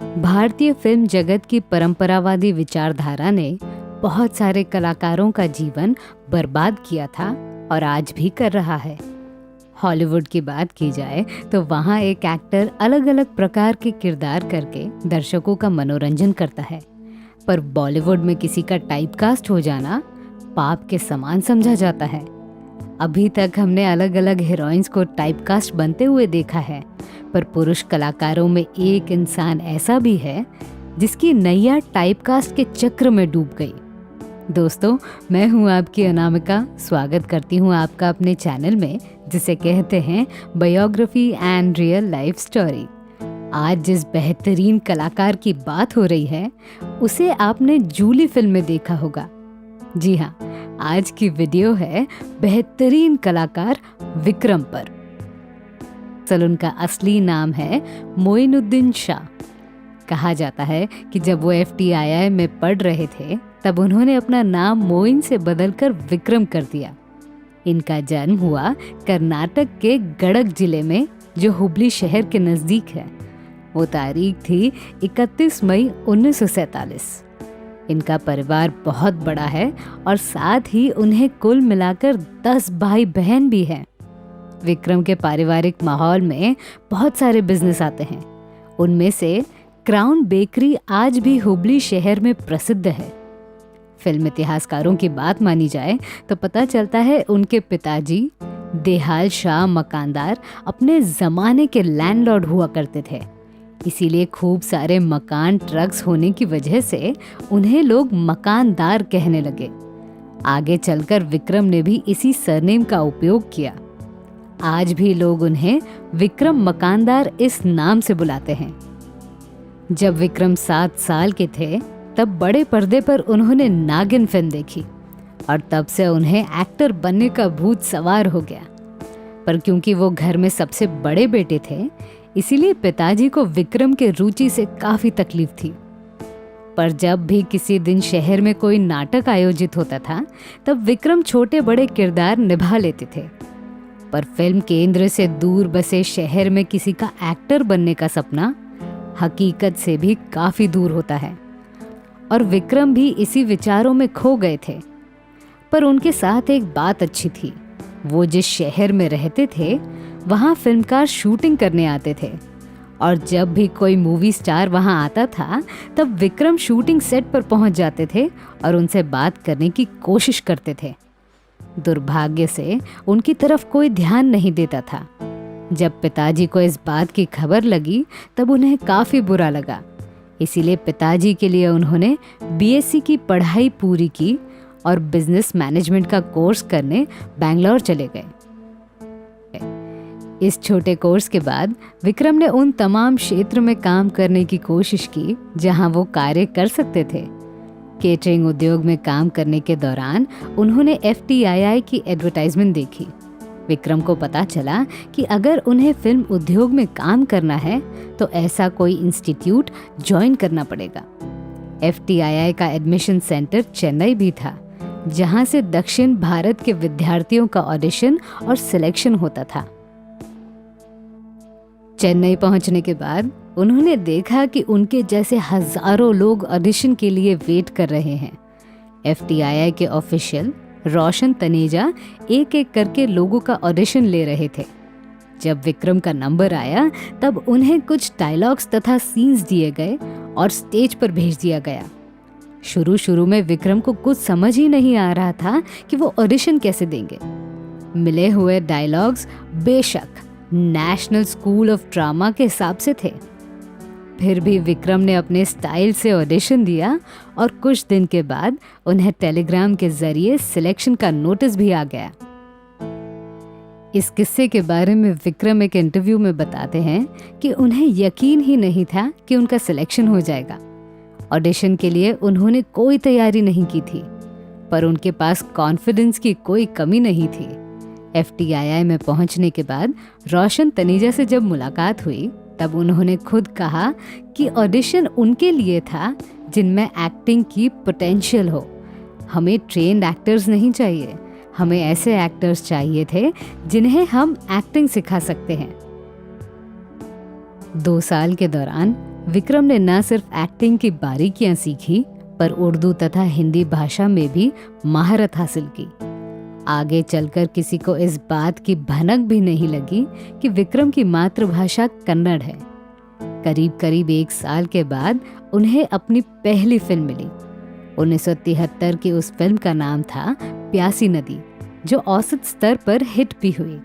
भारतीय फिल्म जगत की परंपरावादी विचारधारा ने बहुत सारे कलाकारों का जीवन बर्बाद किया था और आज भी कर रहा है। हॉलीवुड की बात की जाए तो वहाँ एक एक्टर अलग अलग प्रकार के किरदार करके दर्शकों का मनोरंजन करता है, पर बॉलीवुड में किसी का टाइपकास्ट हो जाना पाप के समान समझा जाता है। अभी तक हमने अलग अलग हीरोइंस को टाइपकास्ट बनते हुए देखा है, पर पुरुष कलाकारों में एक इंसान ऐसा भी है जिसकी नैया टाइपकास्ट के चक्र में डूब गई। दोस्तों, मैं हूं आपकी अनामिका। स्वागत करती हूं आपका अपने चैनल में, जिसे कहते हैं biography and real life story. आज जिस बेहतरीन कलाकार की बात हो रही है उसे आपने जूली फिल्म में देखा होगा। जी हाँ, आज की वीडियो है बेहतरीन कलाकार विक्रम पर। असल उनका असली नाम है मोइनुद्दीन शाह। कहा जाता है कि जब वो FTII में पढ़ रहे थे तब उन्होंने अपना नाम मोइन से बदलकर विक्रम कर दिया। इनका जन्म हुआ कर्नाटक के गडक जिले में, जो हुबली शहर के नज़दीक है। वो तारीख थी 31 मई 1947। इनका परिवार बहुत बड़ा है और साथ ही उन्हें कुल मिलाकर 10 भाई बहन भी हैं। विक्रम के पारिवारिक माहौल में बहुत सारे बिजनेस आते हैं। उनमें से क्राउन बेकरी आज भी हुबली शहर में प्रसिद्ध है। फिल्म इतिहासकारों की बात मानी जाए तो पता चलता है उनके पिताजी देहाल शाह मकानदार अपने ज़माने के लैंडलॉर्ड हुआ करते थे। इसीलिए खूब सारे मकान ट्रक्स होने की वजह से उन्हें लोग मकानदार कहने लगे। आगे चलकर विक्रम ने भी इसी सरनेम का उपयोग किया। आज भी लोग उन्हें विक्रम मकानदार इस नाम से बुलाते हैं। जब विक्रम 7 साल के थे तब बड़े पर्दे पर उन्होंने नागिन फिल्म देखी और तब से उन्हें एक्टर बनने का भूत सवार हो गया। पर क्योंकि वो घर में सबसे बड़े बेटे थे, इसीलिए पिताजी को विक्रम के रुचि से काफी तकलीफ थी। पर जब भी किसी दिन शहर में कोई नाटक आयोजित होता था तब विक्रम छोटे बड़े किरदार निभा लेते थे। पर फिल्म केंद्र से दूर बसे शहर में किसी का एक्टर बनने का सपना हकीकत से भी काफी दूर होता है, और विक्रम भी इसी विचारों में खो गए थे। पर उनके साथ एक बात अच्छी थी, वो जिस शहर में रहते थे वहाँ फिल्मकार शूटिंग करने आते थे, और जब भी कोई मूवी स्टार वहाँ आता था तब विक्रम शूटिंग सेट पर पहुँच जाते थे और उनसे बात करने की कोशिश करते थे। दुर्भाग्य से उनकी तरफ कोई ध्यान नहीं देता था। जब पिताजी को इस बात की खबर लगी तब उन्हें काफ़ी बुरा लगा। इसीलिए पिताजी के लिए उन्होंने BSc की पढ़ाई पूरी की और बिजनेस मैनेजमेंट का कोर्स करने बैंगलोर चले गए। इस छोटे कोर्स के बाद विक्रम ने उन तमाम क्षेत्र में काम करने की कोशिश की जहां वो कार्य कर सकते थे। केटरिंग उद्योग में काम करने के दौरान उन्होंने FTII की एडवर्टाइजमेंट देखी। विक्रम को पता चला कि अगर उन्हें फिल्म उद्योग में काम करना है तो ऐसा कोई इंस्टीट्यूट ज्वाइन करना पड़ेगा। FTII का एडमिशन सेंटर चेन्नई भी था, जहां से दक्षिण भारत के विद्यार्थियों का ऑडिशन और सिलेक्शन होता था। चेन्नई पहुंचने के बाद उन्होंने देखा कि उनके जैसे हजारों लोग ऑडिशन के लिए वेट कर रहे हैं। FTII के ऑफिशियल रोशन तनेजा एक एक करके लोगों का ऑडिशन ले रहे थे। जब विक्रम का नंबर आया तब उन्हें कुछ डायलॉग्स तथा सीन्स दिए गए और स्टेज पर भेज दिया गया। शुरू में विक्रम को कुछ समझ ही नहीं आ रहा था कि वो ऑडिशन कैसे देंगे। मिले हुए डायलॉग्स बेशक नेशनल स्कूल ऑफ ड्रामा के हिसाब से थे, फिर भी विक्रम ने अपने स्टाइल से ऑडिशन दिया और कुछ दिन के बाद उन्हें टेलीग्राम के जरिए सिलेक्शन का नोटिस भी आ गया। इस किस्से के बारे में विक्रम एक इंटरव्यू में बताते हैं कि उन्हें यकीन ही नहीं था कि उनका सिलेक्शन हो जाएगा। ऑडिशन के लिए उन्होंने कोई तैयारी नहीं की थी, पर उनके पास कॉन्फिडेंस की कोई कमी नहीं थी। FTII में पहुंचने के बाद रोशन तनेजा से जब मुलाकात हुई तब उन्होंने खुद कहा कि ऑडिशन उनके लिए था जिनमें एक्टिंग की पोटेंशियल हो। हमें ट्रेन्ड एक्टर्स नहीं चाहिए, हमें ऐसे एक्टर्स चाहिए थे जिन्हें हम एक्टिंग सिखा सकते हैं। 2 साल के दौरान विक्रम ने न सिर्फ एक्टिंग की बारीकियां सीखी पर उर्दू तथा हिंदी भाषा में भी महारत हासिल की। आगे चलकर किसी को इस बात की भनक भी नहीं लगी कि विक्रम की मातृभाषा कन्नड़ है। करीब करीब 1 साल के बाद उन्हें अपनी पहली फिल्म मिली। 1973 की उस फिल्म का नाम था प्यासी नदी, जो औसत स्तर पर हिट भी हुई।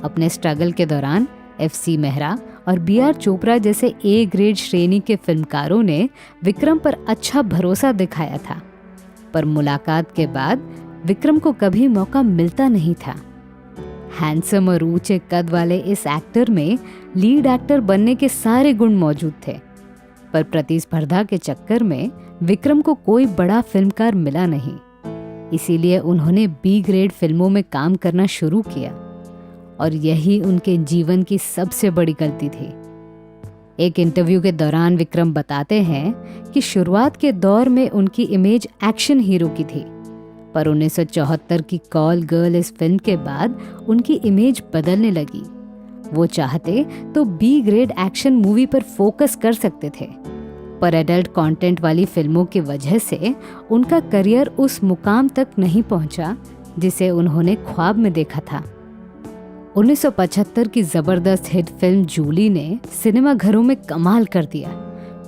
अपने स्ट्रगल के दौरान FC मेहरा और BR चोपड़ा जैसे A ग्रेड श्रेणी के फिल्मकारों ने विक्रम पर अच्छा भरोसा दिखाया था, पर मुलाकात के बाद विक्रम को कभी मौका मिलता नहीं था। हैंडसम और ऊंचे कद वाले इस एक्टर में लीड एक्टर बनने के सारे गुण मौजूद थे, पर प्रतिस्पर्धा के चक्कर में विक्रम को कोई बड़ा फिल्मकार मिला नहीं। इसीलिए उन्होंने B ग्रेड फिल्मों में काम करना शुरू किया और यही उनके जीवन की सबसे बड़ी गलती थी। एक इंटरव्यू के दौरान विक्रम बताते हैं कि शुरुआत के दौर में उनकी इमेज एक्शन हीरो की थी, पर 1974 की कॉल गर्ल इस फिल्म के बाद उनकी इमेज बदलने लगी। वो चाहते तो B ग्रेड एक्शन मूवी पर फोकस कर सकते थे, पर एडल्ट कंटेंट वाली फिल्मों की वजह से उनका करियर उस मुकाम तक नहीं पहुंचा जिसे उन्होंने ख्वाब में देखा था। 1975 की जबरदस्त हिट फिल्म जूली ने सिनेमा घरों में कमाल कर दिया,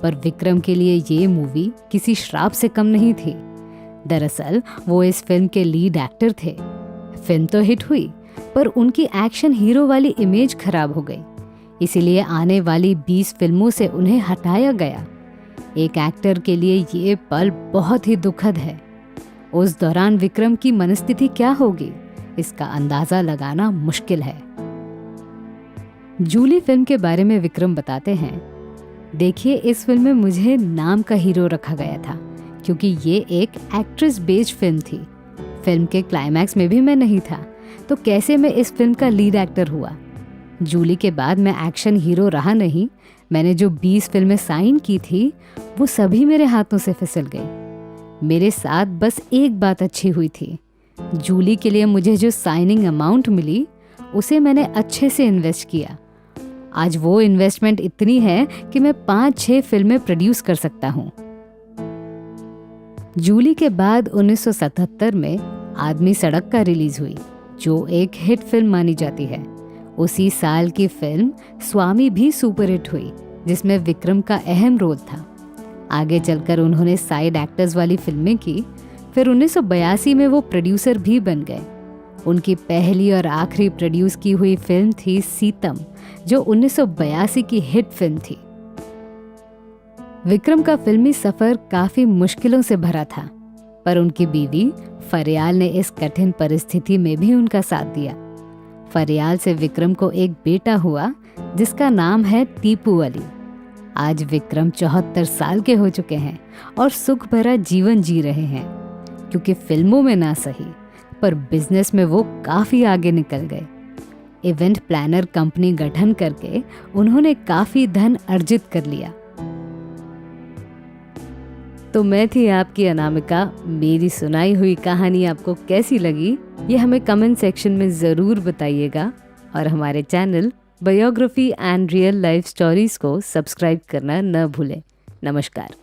पर विक्रम के लिए ये मूवी किसी श्राप से कम नहीं थी। दरअसल वो इस फिल्म के लीड एक्टर थे। फिल्म तो हिट हुई, पर उनकी एक्शन हीरो वाली इमेज खराब हो गई, इसीलिए आने वाली 20 फिल्मों से उन्हें हटाया गया। एक एक्टर के लिए ये पल बहुत ही दुखद है। उस दौरान विक्रम की मनस्थिति क्या होगी, इसका अंदाजा लगाना मुश्किल है। जूली फिल्म के बारे में विक्रम बताते हैं, देखिए, इस फिल्म में मुझे नाम का हीरो रखा गया था क्योंकि ये एक एक्ट्रेस बेस्ड फिल्म थी। फिल्म के क्लाइमैक्स में भी मैं नहीं था, तो कैसे मैं इस फिल्म का लीड एक्टर हुआ। जूली के बाद मैं एक्शन हीरो रहा नहीं। मैंने जो 20 फिल्में साइन की थी वो सभी मेरे हाथों से फिसल गई। मेरे साथ बस एक बात अच्छी हुई थी, जूली के लिए मुझे जो साइनिंग अमाउंट मिली उसे मैंने अच्छे से इन्वेस्ट किया। आज वो इन्वेस्टमेंट इतनी है कि मैं 5-6 फिल्में प्रोड्यूस कर सकता हूँ। जूली के बाद 1977 में आदमी सड़क का रिलीज हुई, जो एक हिट फिल्म मानी जाती है। उसी साल की फिल्म स्वामी भी सुपरहिट हुई, जिसमें विक्रम का अहम रोल था। आगे चलकर उन्होंने साइड एक्टर्स वाली फिल्में की। फिर 1982 में वो प्रोड्यूसर भी बन गए। उनकी पहली और आखिरी प्रोड्यूस की हुई फिल्म थी सीतम, जो 1982 की हिट फिल्म थी। विक्रम का फिल्मी सफर काफी मुश्किलों से भरा था, पर उनकी बीवी फरियाल ने इस कठिन परिस्थिति में भी उनका साथ दिया। फरियाल से विक्रम को एक बेटा हुआ जिसका नाम है टीपू अली। आज विक्रम 74 साल के हो चुके हैं और सुख भरा जीवन जी रहे हैं, क्योंकि फिल्मों में ना सही पर बिजनेस में वो काफी आगे निकल गए। इवेंट प्लानर कंपनी गठन करके उन्होंने काफी धन अर्जित कर लिया। तो मैं थी आपकी अनामिका। मेरी सुनाई हुई कहानी आपको कैसी लगी ये हमें कमेंट सेक्शन में ज़रूर बताइएगा, और हमारे channel biography and real life stories को सब्सक्राइब करना न भूलें। नमस्कार।